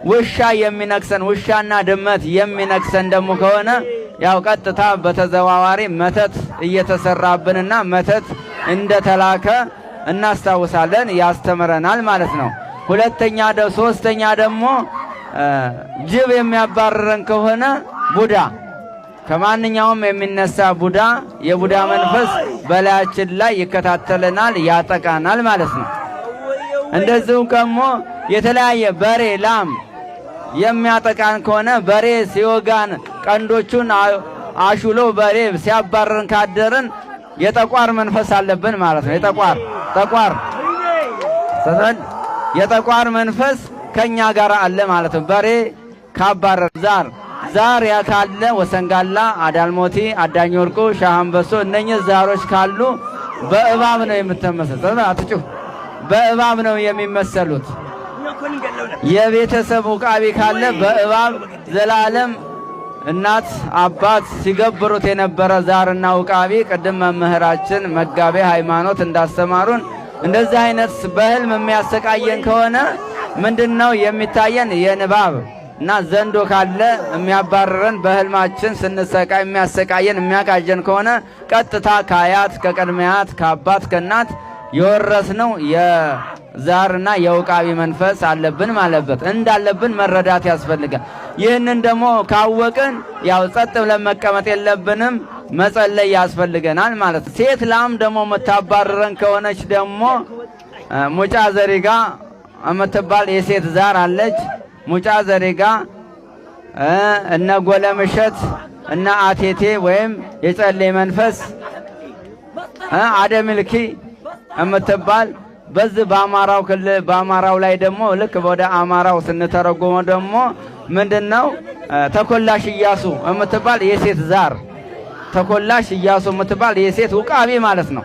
ውሻ የሚነክሰን ውሻና ድመት የሚነክሰን ደግሞ ከሆነ ያው ቀጥታ በተዘዋዋሪ መተት እየተሰራብንና መተት እንደተላከ እናስታውሳለን፣ ያስተምረናል ማለት ነው። ሶስተኛ ደግሞ ጅብ የሚያባርረን ከሆነ ቡዳ ከማንኛውም የሚነሳ ቡዳ የቡዳ መንፈስ በላያችን ላይ ይከታተለናል፣ ያጠቃናል ማለት ነው። እንደዚሁ ደግሞ የተለያየ በሬ ላም የሚያጠቃን ከሆነ በሬ ሲወጋን ቀንዶቹን አሹሎ በሬ ሲያባርረን ካደርን የጠቋር መንፈስ አለብን ማለት ነው። የጠቋር መንፈስ ከኛ ጋር አለ ማለት ነው። በሬ ካባረር ዛር ያካለ ወሰንጋላ፣ አዳልሞቲ፣ አዳኝ ወርቁ፣ ሻሃንበሶ እነኚህ ዛሮች ካሉ በእባብ ነው የምትመሰሉት። አትጩህ። በእባብ ነው የሚመሰሉት። የቤተሰብ ውቃቢ ካለ በእባብ ዘላለም እናት አባት ሲገብሩት የነበረ ዛርና ውቃቢ ቅድም መምህራችን መጋቤ ሃይማኖት እንዳስተማሩን እንደዚህ አይነት በህልም የሚያሰቃየን ከሆነ ምንድነው የሚታየን? የንባብ እና ዘንዶ ካለ የሚያባርረን በህልማችን ስንሰቃይ የሚያሰቃየን የሚያቃጀን ከሆነ ቀጥታ ከአያት ከቀድሚያት ከአባት ከእናት የወረስነው የዛርና የውቃቢ መንፈስ አለብን ማለበት እንዳለብን መረዳት ያስፈልጋል። ይህንን ደግሞ ካወቅን ያው ጸጥ ብለን መቀመጥ የለብንም፣ መጸለይ ያስፈልገናል ማለት ነው። ሴት ላም ደግሞ የምታባርረን ከሆነች ደግሞ ሙጫ ዘሪጋ የምትባል የሴት ዛር አለች። ሙጫ ዘሪጋ እነ ጎለምሸት እነ አቴቴ ወይም የጸሌ መንፈስ አደምልኪ የምትባል በዚህ በአማራው ክልል በአማራው ላይ ደግሞ ልክ ወደ አማራው ስንተረጎመው ደግሞ ምንድነው ተኮላሽ ኢያሱ የምትባል የሴት ዛር ተኮላሽ ኢያሱ የምትባል የሴት ውቃቢ ማለት ነው።